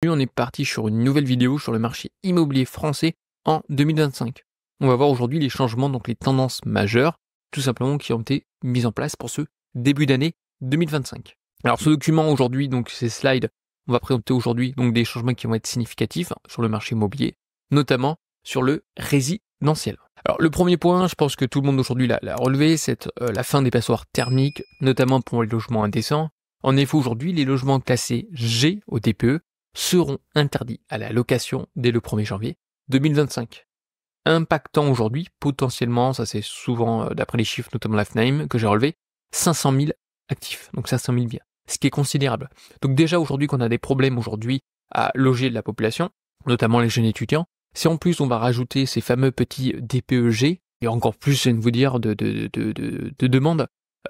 On est parti sur une nouvelle vidéo sur le marché immobilier français en 2025. On va voir aujourd'hui les changements, donc les tendances majeures, tout simplement qui ont été mises en place pour ce début d'année 2025. Alors ce document aujourd'hui, donc ces slides, on va présenter aujourd'hui donc des changements qui vont être significatifs sur le marché immobilier, notamment sur le résidentiel. Alors le premier point, je pense que tout le monde aujourd'hui l'a relevé, c'est la fin des passoires thermiques, notamment pour les logements indécents. En effet, aujourd'hui, les logements classés G au DPE seront interdits à la location dès le 1er janvier 2025. Impactant aujourd'hui, potentiellement, ça c'est souvent d'après les chiffres, notamment la FNAIM, que j'ai relevé, 500 000 actifs, donc 500 000 biens, ce qui est considérable. Donc déjà aujourd'hui qu'on a des problèmes aujourd'hui à loger de la population, notamment les jeunes étudiants, si en plus on va rajouter ces fameux petits DPEG, il y a encore plus, je viens de vous dire, de demandes,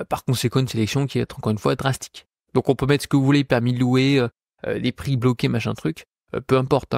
par conséquent une sélection qui est encore une fois drastique. Donc on peut mettre ce que vous voulez, permis de louer, les prix bloqués, machin truc, peu importe.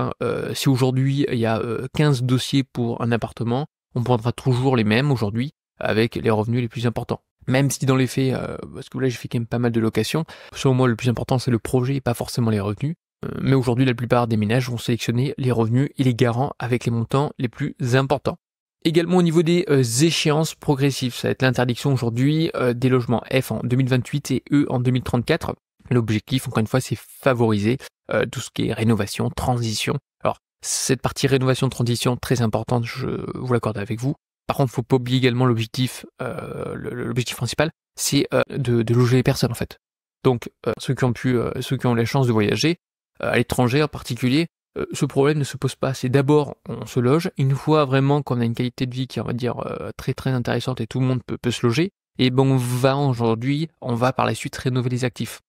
Si aujourd'hui il y a 15 dossiers pour un appartement, on prendra toujours les mêmes aujourd'hui avec les revenus les plus importants. Même si dans les faits, parce que là j'ai fait quand même pas mal de locations, selon moi le plus important c'est le projet et pas forcément les revenus. Mais aujourd'hui la plupart des ménages vont sélectionner les revenus et les garants avec les montants les plus importants. Également au niveau des échéances progressives, ça va être l'interdiction aujourd'hui des logements F en 2028 et E en 2034. L'objectif, encore une fois, c'est favoriser tout ce qui est rénovation, transition. Alors, cette partie rénovation, transition, très importante, je vous l'accorde avec vous. Par contre, il ne faut pas oublier également l'objectif, l'objectif principal, c'est de loger les personnes en fait. Donc, ceux qui ont la chance de voyager, à l'étranger en particulier, ce problème ne se pose pas. C'est d'abord, on se loge. Une fois vraiment qu'on a une qualité de vie qui est, on va dire, très très intéressante et tout le monde peut se loger, et ben on va par la suite rénover les actifs.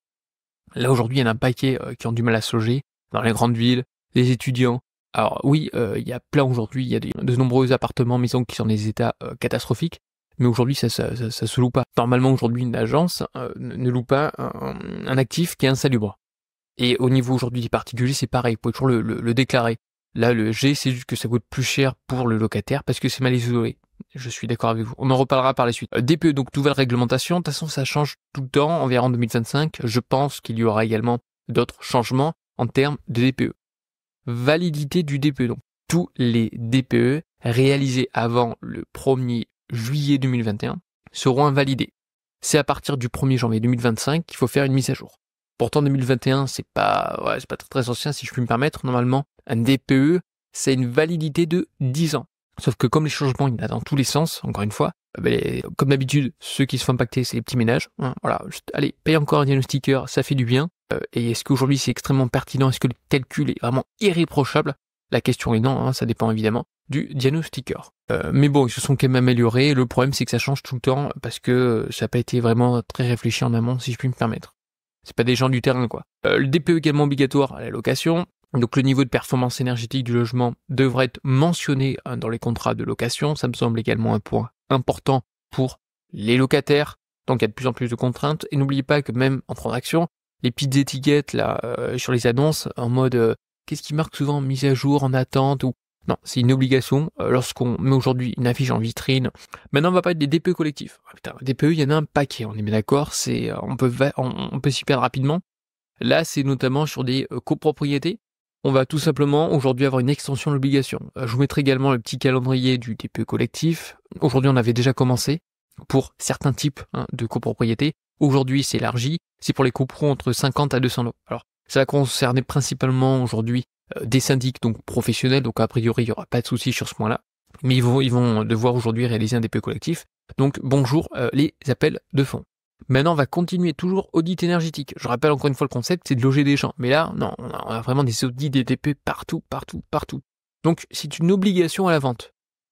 Là aujourd'hui, il y en a un paquet qui ont du mal à se loger dans les grandes villes, les étudiants. Alors oui, il y a plein aujourd'hui, il y a de nombreux appartements, maisons qui sont dans des états catastrophiques, mais aujourd'hui ça se loue pas. Normalement aujourd'hui, une agence ne loue pas un actif qui est insalubre. Et au niveau aujourd'hui des particuliers, c'est pareil, vous pouvez toujours le déclarer. Là, le G, c'est juste que ça coûte plus cher pour le locataire parce que c'est mal isolé. Je suis d'accord avec vous. On en reparlera par la suite. DPE, donc nouvelle réglementation. De toute façon, ça change tout le temps. On verra en 2025. Je pense qu'il y aura également d'autres changements en termes de DPE. Validité du DPE. Donc, tous les DPE réalisés avant le 1er juillet 2021 seront invalidés. C'est à partir du 1er janvier 2025 qu'il faut faire une mise à jour. Pourtant, 2021, c'est pas très ancien, si je puis me permettre. Normalement, un DPE, c'est une validité de 10 ans. Sauf que comme les changements, il y en a dans tous les sens, encore une fois, comme d'habitude, ceux qui se font impacter, c'est les petits ménages. Voilà, allez, paye encore un diagnostiqueur, ça fait du bien. Et est-ce qu'aujourd'hui, c'est extrêmement pertinent? Est-ce que le calcul est vraiment irréprochable? La question est non, ça dépend évidemment du diagnostiqueur. Mais bon, ils se sont quand même améliorés. Le problème, c'est que ça change tout le temps parce que ça n'a pas été vraiment très réfléchi en amont, si je puis me permettre. C'est pas des gens du terrain, quoi. Le DPE également obligatoire à la location. Donc le niveau de performance énergétique du logement devrait être mentionné dans les contrats de location. Ça me semble également un point important pour les locataires. Donc il y a de plus en plus de contraintes. Et n'oubliez pas que même en transaction, les petites étiquettes là sur les annonces en mode qu'est-ce qui marque souvent mise à jour, en attente ou non, c'est une obligation lorsqu'on met aujourd'hui une affiche en vitrine. Maintenant, on va parler des DPE collectifs. Ah, putain, DPE, il y en a un paquet, on est bien d'accord, on peut s'y perdre rapidement. Là, c'est notamment sur des copropriétés. On va tout simplement aujourd'hui avoir une extension de l'obligation. Je vous mettrai également le petit calendrier du DPE collectif. Aujourd'hui, on avait déjà commencé pour certains types de copropriétés. Aujourd'hui, c'est élargi. C'est pour les copros entre 50 à 200 euros. Alors, ça va concerner principalement aujourd'hui des syndics donc professionnels, donc a priori il n'y aura pas de souci sur ce point-là, mais ils vont devoir aujourd'hui réaliser un DPE collectif. Donc bonjour les appels de fonds. Maintenant on va continuer toujours audit énergétique. Je rappelle encore une fois le concept, c'est de loger des gens. Mais là, non, on a vraiment des audits des DPE partout. Donc c'est une obligation à la vente.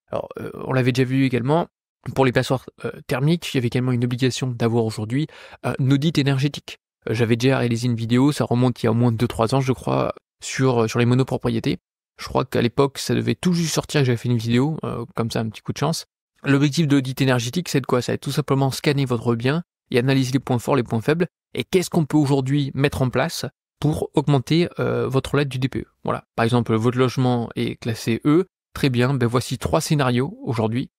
Alors on l'avait déjà vu également, pour les passoires thermiques, il y avait également une obligation d'avoir aujourd'hui un audit énergétique. J'avais déjà réalisé une vidéo, ça remonte il y a au moins 2-3 ans je crois, sur les monopropriétés. Je crois qu'à l'époque, ça devait tout juste sortir que j'avais fait une vidéo, comme ça, un petit coup de chance. L'objectif de l'audit énergétique, c'est de quoi? Ça va être tout simplement scanner votre bien et analyser les points forts, les points faibles, et qu'est-ce qu'on peut aujourd'hui mettre en place pour augmenter votre lettre du DPE. Voilà. Par exemple, votre logement est classé E, très bien, voici 3 scénarios aujourd'hui.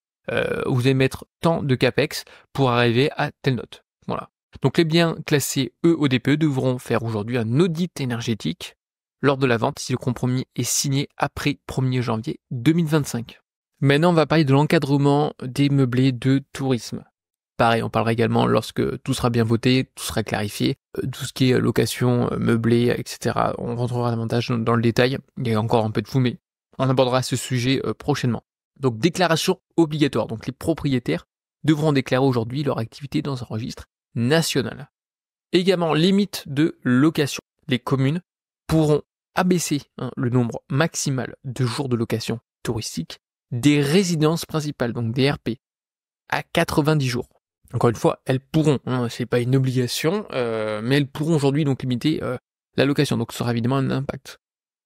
Vous allez mettre tant de CAPEX pour arriver à telle note. Voilà. Donc les biens classés E au DPE devront faire aujourd'hui un audit énergétique lors de la vente si le compromis est signé après 1er janvier 2025. Maintenant, on va parler de l'encadrement des meublés de tourisme. Pareil, on parlera également lorsque tout sera bien voté, tout sera clarifié, tout ce qui est location, meublé, etc. On rentrera davantage dans le détail. Il y a encore un peu de flou, mais on abordera ce sujet prochainement. Donc, déclaration obligatoire. Donc, les propriétaires devront déclarer aujourd'hui leur activité dans un registre national. Également, limite de location. Les communes pourront abaisser le nombre maximal de jours de location touristique des résidences principales, donc des RP, à 90 jours. Encore une fois, elles pourront, c'est pas une obligation, mais elles pourront aujourd'hui donc limiter la location, donc ça aura évidemment un impact.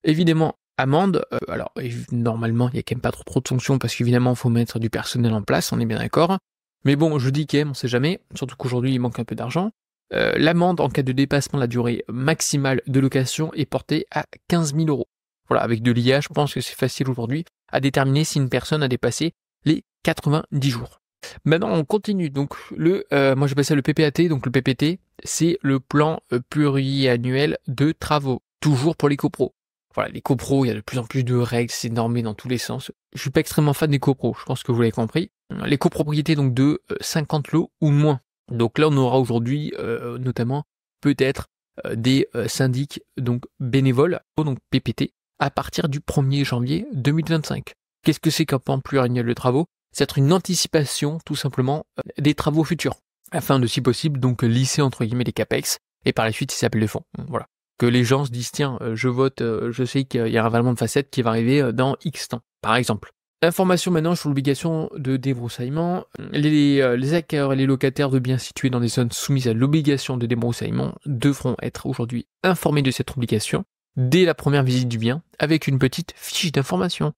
Évidemment, amende, alors normalement il y a quand même pas trop de sanctions parce qu'évidemment il faut mettre du personnel en place, on est bien d'accord, mais bon, je dis quand même, on sait jamais, surtout qu'aujourd'hui il manque un peu d'argent. L'amende en cas de dépassement de la durée maximale de location est portée à 15 000 euros. Voilà, avec de l'IA, je pense que c'est facile aujourd'hui à déterminer si une personne a dépassé les 90 jours. Maintenant, on continue. Donc, moi j'appelle ça le PPAT. Donc, le PPT, c'est le plan pluriannuel de travaux. Toujours pour les copros. Voilà, les copros, il y a de plus en plus de règles, c'est normé dans tous les sens. Je suis pas extrêmement fan des copros, je pense que vous l'avez compris. Les copropriétés, donc de 50 lots ou moins. Donc là, on aura aujourd'hui, notamment, peut-être des syndics donc bénévoles, donc PPT, à partir du 1er janvier 2025. Qu'est-ce que c'est qu'un plan pluriannuel de travaux? C'est une anticipation, tout simplement, des travaux futurs, afin de, si possible, donc lisser, entre guillemets, les CAPEX, et par la suite, ils s'appellent de fonds. Voilà. Que les gens se disent, tiens, je vote, je sais qu'il y a un ravalement de facettes qui va arriver dans X temps, par exemple. Information maintenant sur l'obligation de débroussaillement. Les acquéreurs et les locataires de biens situés dans des zones soumises à l'obligation de débroussaillement devront être aujourd'hui informés de cette obligation dès la première visite du bien, avec une petite fiche d'information.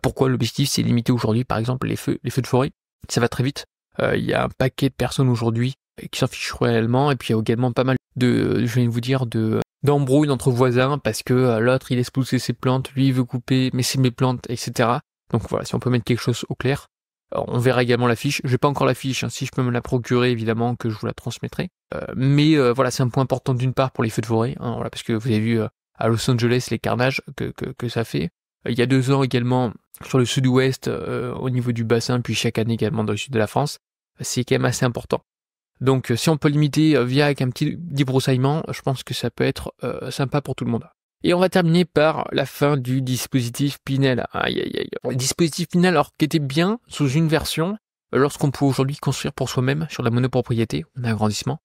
Pourquoi l'objectif c'est limiter aujourd'hui par exemple les feux de forêt, ça va très vite. Il y a un paquet de personnes aujourd'hui qui s'en fichent réellement, et puis il y a également pas mal de, je viens de vous dire, d'embrouilles entre voisins parce que l'autre il laisse pousser ses plantes, lui il veut couper, mais c'est mes plantes, etc. Donc voilà, si on peut mettre quelque chose au clair. Alors, on verra également la fiche. J'ai pas encore la fiche, si je peux me la procurer évidemment que je vous la transmettrai. Mais voilà, c'est un point important d'une part pour les feux de forêt, voilà, parce que vous avez vu à Los Angeles les carnages que ça fait. Il y a 2 ans également sur le sud-ouest au niveau du bassin, puis chaque année également dans le sud de la France. C'est quand même assez important. Donc si on peut limiter via avec un petit débroussaillement, je pense que ça peut être sympa pour tout le monde. Et on va terminer par la fin du dispositif Pinel. Aïe aïe aïe. Le dispositif Pinel, alors qui était bien sous une version, lorsqu'on peut aujourd'hui construire pour soi-même sur la monopropriété, on a un agrandissement.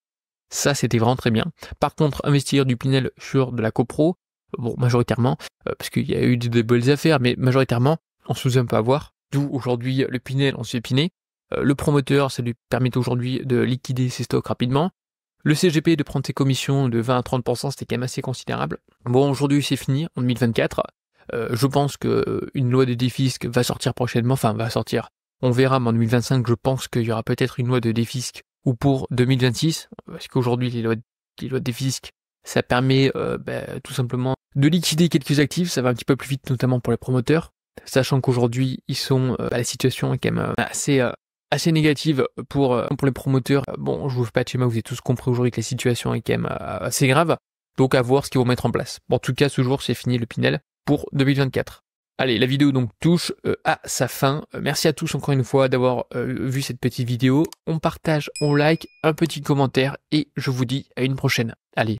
Ça, c'était vraiment très bien. Par contre, investir du Pinel sur de la copro, bon, majoritairement, parce qu'il y a eu de belles affaires, mais majoritairement, on se faisait un peu avoir. D'où aujourd'hui le Pinel, on se fait piner. Le promoteur, ça lui permet aujourd'hui de liquider ses stocks rapidement. Le CGP de prendre ses commissions de 20 à 30%, c'était quand même assez considérable. Bon, aujourd'hui, c'est fini, en 2024. Je pense qu'une loi de défisc va sortir prochainement, enfin, va sortir. On verra, mais en 2025, je pense qu'il y aura peut-être une loi de défisc ou pour 2026, parce qu'aujourd'hui, les lois de défisc, ça permet tout simplement de liquider quelques actifs, ça va un petit peu plus vite, notamment pour les promoteurs, sachant qu'aujourd'hui, ils sont, la situation est quand même assez négative pour les promoteurs. Bon, je vous fais pas de schéma, vous avez tous compris aujourd'hui que la situation est quand même assez grave, donc à voir ce qu'ils vont mettre en place. Bon, en tout cas, ce jour, c'est fini le Pinel pour 2024. Allez, la vidéo donc touche à sa fin. Merci à tous encore une fois d'avoir vu cette petite vidéo. On partage, on like, un petit commentaire et je vous dis à une prochaine. Allez,